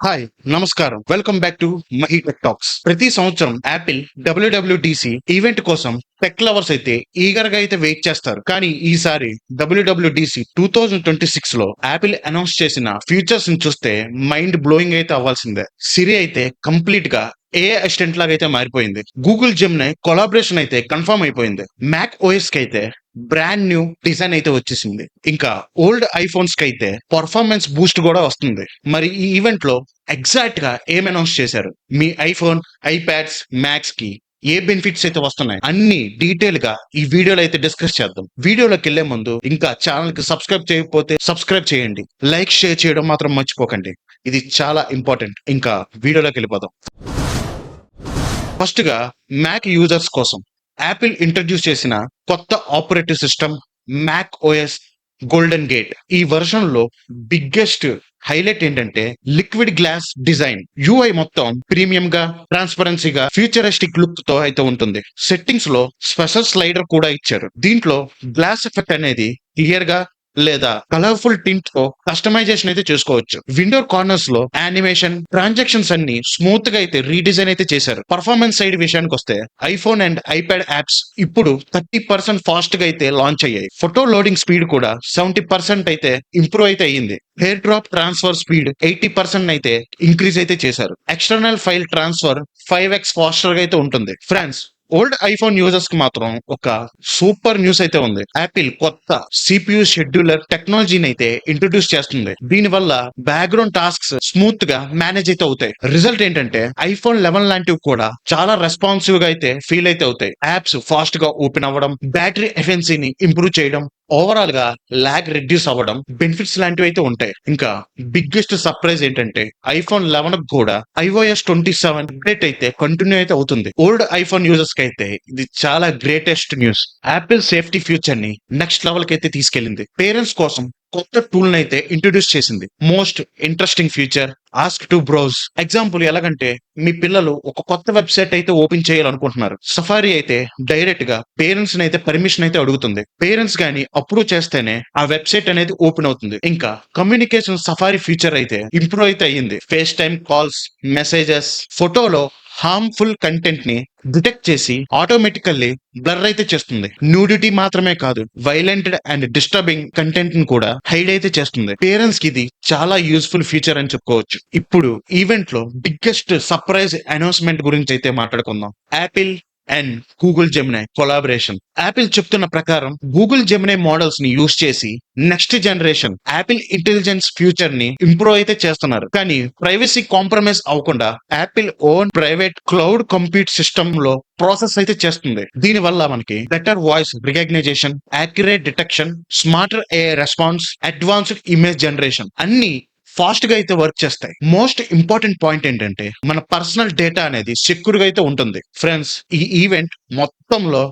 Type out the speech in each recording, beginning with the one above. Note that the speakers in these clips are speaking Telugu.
హాయ్ నమస్కారం. Welcome back to Mahi tech talks. ప్రతి సంవత్సరం యాపిల్ డబ్ల్యూడబ్ల్యూడిసి ఈవెంట్ కోసం టెక్ లవర్స్ అయితే ఈగర్ గా అయితే వెయిట్ చేస్తారు. కానీ ఈసారి డబ్ల్యూడబ్ల్యూడిసి 2026 లో యాపిల్ అనౌన్స్ చేసిన ఫీచర్స్ ని చూస్తే మైండ్ బ్లోయింగ్ అయితే అవ్వాల్సిందే. సిరి అయితే కంప్లీట్ గా ఏఐ అసిస్టెంట్ లాగా అయితే మారిపోయింది. గూగుల్ జెమిని కొలాబరేషన్ అయితే కన్ఫర్మ్ అయిపోయింది. మ్యాక్ ఓఎస్ కి అయితే బ్రాండ్ న్యూ డిజైన్ అయితే వచ్చేసింది. ఇంకా ఓల్డ్ ఐఫోన్స్ కి అయితే పర్ఫార్మెన్స్ బూస్ట్ కూడా వస్తుంది. మరి ఈ ఈవెంట్ లో ఎగ్జాక్ట్ గా ఏం అనౌన్స్ చేశారు, మీ ఐఫోన్, ఐప్యాడ్స్, మ్యాక్స్ కి ఏ బెనిఫిట్స్ అయితే వస్తున్నాయి అన్ని డీటెయిల్ గా ఈ వీడియోలో అయితే డిస్కస్ చేద్దాం. వీడియోలోకి వెళ్లే ముందు ఇంకా ఛానల్ కి సబ్స్క్రైబ్ చేయకపోతే సబ్స్క్రైబ్ చేయండి. లైక్, షేర్ చేయడం మాత్రం మర్చిపోకండి. ఇది చాలా ఇంపార్టెంట్. ఇంకా వీడియోలోకి వెళ్ళిపోదాం. ఫస్ట్ గా మ్యాక్ యూజర్స్ కోసం యాపిల్ ఇంట్రడ్యూస్ చేసిన కొత్త operative system Mac OS Golden Gate. ఈ వర్షన్ లో బిగ్గెస్ట్ హైలైట్ ఏంటంటే లిక్విడ్ గ్లాస్ డిజైన్. యూఐ మొత్తం ప్రీమియం గా, ట్రాన్స్పరెన్సీగా, ఫ్యూచరిస్టిక్ లుక్ తో అయితే ఉంటుంది. సెట్టింగ్స్ లో స్పెషల్ స్లైడర్ కూడా ఇచ్చారు. దీంట్లో గ్లాస్ ఎఫెక్ట్ అనేది క్లియర్ గా లేదా కలర్ఫుల్ టింట్ తో కస్టమైజేషన్ అయితే చేసుకోవచ్చు. విండో కార్నర్స్ లో యానిమేషన్, ట్రాన్సాక్షన్స్ అన్ని స్మూత్ గా అయితే రీడిజైన్ అయితే చేశారు. పర్ఫార్మెన్స్ సైడ్ విషయానికి వస్తే ఐఫోన్ అండ్ ఐప్యాడ్ యాప్స్ ఇప్పుడు 30% ఫాస్ట్ గా అయితే లాంచ్ అయ్యాయి. ఫోటో లోడింగ్ స్పీడ్ కూడా 70% అయితే ఇంప్రూవ్ అయితే అయ్యింది. హెయిర్ డ్రాప్ ట్రాన్స్ఫర్ స్పీడ్ 80% అయితే ఇంక్రీజ్ అయితే చేశారు. External file transfer 5x faster గా అయితే ఉంటుంది. ఫ్రెండ్స్, ఓల్డ్ ఐఫోన్ యూజర్స్ కి మాత్రం ఒక సూపర్ న్యూస్ అయితే ఉంది. యాపిల్ కొత్త సిపియు షెడ్యూలర్ టెక్నాలజీని అయితే ఇంట్రొడ్యూస్ చేస్తుంది. దీని వల్ల బ్యాక్గ్రౌండ్ టాస్క్స్ స్మూత్ గా మేనేజ్ అయితే అవుతాయి. రిజల్ట్ ఏంటంటే ఐఫోన్ 11 లాంటివి కూడా చాలా రెస్పాన్సివ్ గా అయితే ఫీల్ అయితే అవుతాయి. యాప్స్ ఫాస్ట్ గా ఓపెన్ అవ్వడం, బ్యాటరీ ఎఫిషియన్సీని ఇంప్రూవ్ చేయడం, ఓవరాల్ గా లాగ్ రిడ్యూస్ అవ్వడం బెనిఫిట్స్ లాంటివి అయితే ఉంటాయి. ఇంకా బిగ్గెస్ట్ సర్ప్రైజ్ ఏంటంటే ఐఫోన్ 11 కూడా iOS 27 అప్డేట్ అయితే కంటిన్యూ అయితే అవుతుంది. ఓల్డ్ ఐఫోన్ యూజర్స్ కి అయితే ఇది చాలా greatest news. Apple safety future ని నెక్స్ట్ లెవెల్ కి అయితే తీసుకెళ్లింది. పేరెంట్స్ కోసం కొత్త టూల్ అయితే ఇంట్రొడ్యూస్ చేసింది. Most interesting feature ask to browse. Example ఎలాగంటే, మీ పిల్లలు ఒక కొత్త వెబ్సైట్ అయితే ఓపెన్ చేయాలనుకుంటున్నారు. సఫారీ అయితే డైరెక్ట్ గా పేరెంట్స్ అయితే పర్మిషన్ అయితే అడుగుతుంది. పేరెంట్స్ గానీ అప్రూవ్ చేస్తేనే ఆ వెబ్సైట్ అనేది ఓపెన్ అవుతుంది. ఇంకా కమ్యూనికేషన్ సఫారీ ఫీచర్ అయితే ఇంప్రూవ్ అయితే అయ్యింది. ఫేస్ టైమ్ కాల్స్, మెసేజెస్, ఫోటోలో హార్మ్ఫుల్ కంటెంట్ ని డిటెక్ట్ చేసి ఆటోమేటికల్లీ బ్లర్ అయితే చేస్తుంది. న్యూడిటీ మాత్రమే కాదు, వైలెంట్ అండ్ డిస్టర్బింగ్ కంటెంట్ ని కూడా హైడ్ అయితే చేస్తుంది. పేరెంట్స్ కి ఇది చాలా యూస్ఫుల్ ఫీచర్ అని చెప్పుకోవచ్చు. ఇప్పుడు ఈవెంట్ లో బిగ్గెస్ట్ సర్ప్రైజ్ అనౌన్స్మెంట్ గురించి అయితే మాట్లాడుకుందాం. Apple and Google Gemini collaboration. Apple చెప్తున్న ప్రకారం గూగుల్ జెమిని మోడల్స్ ని యూస్ చేసి next generation Apple intelligence future ని ఇంప్రూవ్ అయితే చేస్తున్నారు. కానీ ప్రైవసీ కాంప్రమైజ్ అవ్వకుండా Apple own private cloud compute system లో ప్రాసెస్ అయితే చేస్తుంది. దీని వల్ల మనకి better voice recognition, accurate detection, smarter AI response, advanced image generation అన్ని ఫాస్ట్ గా అయితే వర్క్ చేస్తాయి. మోస్ట్ ఇంపార్టెంట్ పాయింట్ ఏంటంటే మన పర్సనల్ డేటా అనేది సెక్యూర్ గా అయితే ఉంటుంది. ఫ్రెండ్స్, ఈ ఈవెంట్ మొత్తంలో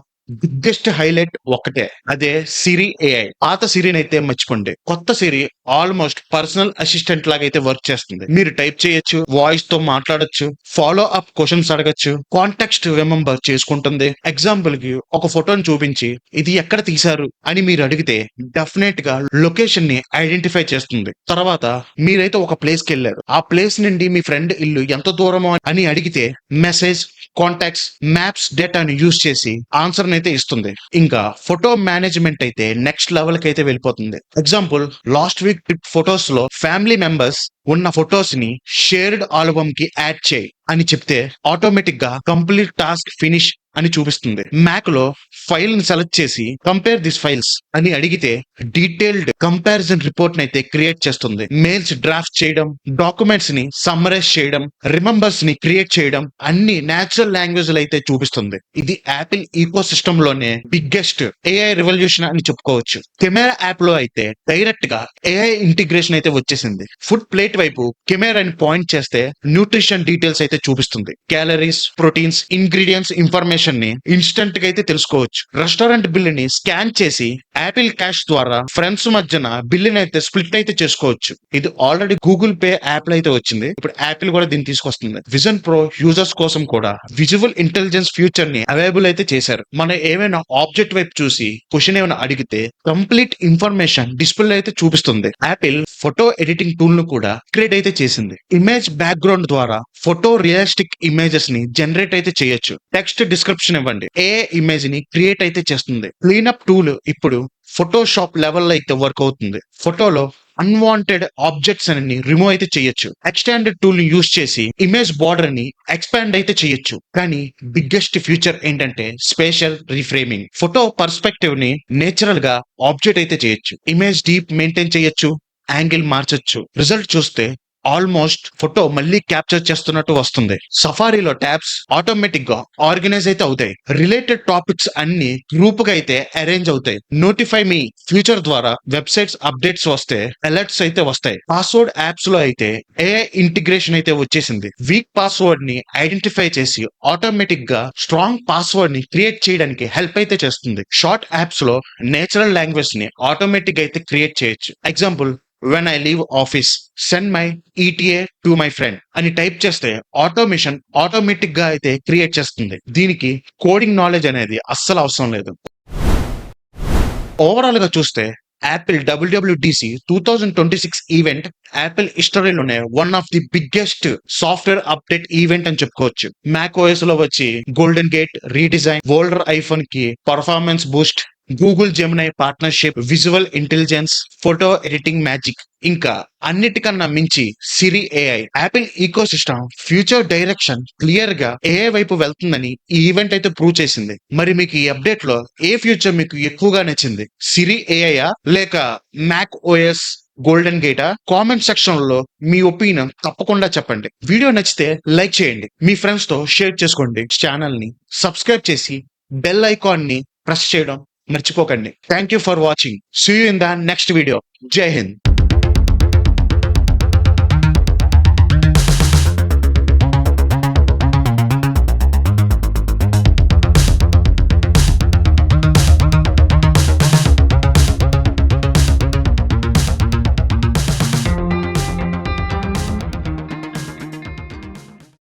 బిగ్గెస్ట్ హైలైట్ ఒకటే, అదే సిరి ఏఐ. పాత సిరిని అయితే మర్చిపోండి. కొత్త సిరి ఆల్మోస్ట్ పర్సనల్ అసిస్టెంట్ లాగా అయితే వర్క్ చేస్తుంది. మీరు టైప్ చేయొచ్చు, వాయిస్ తో మాట్లాడొచ్చు, ఫాలో అప్ క్వశ్చన్స్ అడగచ్చు, కాంటాక్ట్ రిమెంబర్ చేసుకుంటుంది. ఎగ్జాంపుల్ కి ఒక ఫోటోని చూపించి ఇది ఎక్కడ తీశారు అని మీరు అడిగితే డెఫినెట్ గా లొకేషన్ ని ఐడెంటిఫై చేస్తుంది. తర్వాత మీరైతే ఒక ప్లేస్ కి వెళ్ళారు, ఆ ప్లేస్ నుండి మీ ఫ్రెండ్ ఇల్లు ఎంత దూరమో అని అడిగితే మెసేజ్, కాంటాక్ట్స్, మ్యాప్స్ డేటాను యూజ్ చేసి ఆన్సర్ అయితే ఇస్తుంది. ఇంకా ఫోటో మేనేజ్మెంట్ అయితే నెక్స్ట్ లెవెల్ కి అయితే వెళ్ళిపోతుంది. Example, last week trip photos లో ఫ్యామిలీ మెంబర్స్ ఉన్న ఫొటోస్ ని షేర్డ్ ఆల్బమ్ కి యాడ్ చేయి అని చెప్తే ఆటోమేటిక్ గా కంప్లీట్ టాస్క్ ఫినిష్ అని చూపిస్తుంది. మ్యాక్ లో ఫైల్ ని సెలెక్ట్ చేసి కంపేర్ దిస్ ఫైల్స్ అని అడిగితే డీటెయిల్డ్ కంపారిజన్ రిపోర్ట్ అయితే క్రియేట్ చేస్తుంది. మెయిల్స్ డ్రాఫ్ట్ చేయడం, డాక్యుమెంట్స్ ని సమ్మరైజ్ చేయడం, రిమెంబర్స్ ని క్రియేట్ చేయడం అన్ని నేచురల్ లాంగ్వేజ్ అయితే చూపిస్తుంది. ఇది యాపిల్ ఈకో సిస్టమ్ లోనే బిగ్గెస్ట్ ఏఐ రెవల్యూషన్ అని చెప్పుకోవచ్చు. కెమెరా యాప్ లో అయితే డైరెక్ట్ గా ఏఐ ఇంటిగ్రేషన్ అయితే వచ్చేసింది. ఫుడ్ ప్లేట్ వైపు కెమెరాని పాయింట్ చేస్తే న్యూట్రిషన్ డీటెయిల్స్ అయితే చూపిస్తుంది. క్యాలరీస్, ప్రోటీన్స్, ఇంగ్రీడియంట్స్ ఇన్ఫర్మేషన్ ని ఇన్స్టెంట్ గా అయితే తెలుసుకోవచ్చు. చేసుకోవచ్చు. రెస్టారెంట్ బిల్లుని స్కాన్ చేసి యాపిల్ క్యాష్ ద్వారా ఫ్రెండ్స్ మధ్యన బిల్లుని అయితే స్ప్లిట్ అయితే చేసుకోవచ్చు. ఇది ఆల్రెడీ గూగుల్ పే యాప్ లో అయితే వచ్చింది. ఇప్పుడు యాపిల్ కూడా దీన్ని తీసుకొస్తుంది. విజన్ ప్రో యూజర్స్ కోసం కూడా విజువల్ ఇంటెలిజెన్స్ ఫ్యూచర్ ని అవైలబుల్ అయితే చేశారు. మనం ఏమైనా ఆబ్జెక్ట్ వైపు చూసి క్వశ్చన్ ఏమైనా అడిగితే కంప్లీట్ ఇన్ఫర్మేషన్ డిస్ప్లే అయితే చూపిస్తుంది. యాపిల్ ఫోటో ఎడిటింగ్ టూల్ ను కూడా క్రియేట్ అయితే చేసింది. ఇమేజ్ బ్యాక్గ్రౌండ్ ద్వారా ఫోటో రియలిస్టిక్ ఇమేజెస్ ని జనరేట్ అయితే చేయొచ్చు. టెక్స్ట్ డిస్క్రిప్షన్ ఇవ్వండి, ఏ ఇమేజ్ ని క్రియేట్ అయితే చేస్తుంది. క్లీనప్ టూల్ ఇప్పుడు ఫోటోషాప్ లెవెల్ అయితే వర్క్ అవుతుంది. ఫోటోలో అన్వాంటెడ్ ఆబ్జెక్ట్స్ అని రిమూవ్ అయితే చేయొచ్చు. ఎక్స్టాండెడ్ టూల్ ని యూజ్ చేసి ఇమేజ్ బార్డర్ ని ఎక్స్పాండ్ అయితే చేయొచ్చు. కానీ బిగ్గెస్ట్ ఫ్యూచర్ ఏంటంటే స్పేషల్ రీఫ్రేమింగ్. ఫోటో పర్స్పెక్టివ్ ని నేచురల్ గా ఆబ్జెక్ట్ అయితే చేయొచ్చు. ఇమేజ్ డీప్ మెయింటైన్ చేయొచ్చు, యాంగిల్ మార్చొచ్చు. రిజల్ట్ చూస్తే ఆల్మోస్ట్ ఫోటో మళ్ళీ క్యాప్చర్ చేస్తున్నట్టు వస్తుంది. సఫారీలో ట్యాబ్స్ ఆటోమేటిక్ గా ఆర్గనైజ్ అయితే అవుతాయి. రిలేటెడ్ టాపిక్స్ అన్ని గ్రూప్ గా అయితే అరేంజ్ అవుతాయి. నోటిఫై మీ ఫ్యూచర్ ద్వారా వెబ్సైట్స్ అప్డేట్స్ వస్తే అలర్ట్స్ అయితే వస్తాయి. పాస్వర్డ్ యాప్స్ లో అయితే ఏఐ ఇంటిగ్రేషన్ అయితే వచ్చేసింది. వీక్ పాస్వర్డ్ ని ఐడెంటిఫై చేసి ఆటోమేటిక్ గా స్ట్రాంగ్ పాస్వర్డ్ ని క్రియేట్ చేయడానికి హెల్ప్ అయితే చేస్తుంది. షార్ట్ యాప్స్ లో నేచురల్ లాంగ్వేజ్ ని ఆటోమేటిక్ అయితే క్రియేట్ చేయొచ్చు. Example, when I leave office, send my ETA to my friend అని టైప్ చేస్తే ఆటోమేషన్ ఆటోమేటిక్ గా అయితే క్రియేట్ చేస్తుంది. దీనికి కోడింగ్ నాలెడ్జ్ అనేది అస్సలు అవసరం లేదు. ఓవరాల్ గా చూస్తే యాపిల్ WWDC 2026 ఈవెంట్ యాపిల్ హిస్టరీలోనే one of the biggest software update event అని చెప్పుకోవచ్చు. మ్యాక్ ఓఎస్ లో వచ్చి golden gate redesign, older iPhone కి performance boost, Google Gemini partnership, visual intelligence, photo editing magic, ఇంకా అన్నిటికన్నా మించి Siri AI. Apple eco system future direction clear గా ఏఐ వైపు వెళ్తుందని ఈ ఈవెంట్ అయితే ప్రూవ్ చేసింది. మరి మీకు ఈ అప్డేట్ లో ఏ ఫ్యూచర్ మీకు ఎక్కువగా నచ్చింది? సిరి ఏఐయా లేక మ్యాక్ ఓఎస్ గోల్డెన్ గేటా? కామెంట్ సెక్షన్ లో మీ ఒపీనియన్ తప్పకుండా చెప్పండి. వీడియో నచ్చితే లైక్ చేయండి, మీ ఫ్రెండ్స్ తో షేర్ చేసుకోండి. ఛానల్ ని సబ్స్క్రైబ్ చేసి బెల్ ఐకాన్ ని ప్రెస్ చేయడం మర్చిపోకండి. Thank you for watching. See you in the next video. జై హింద్.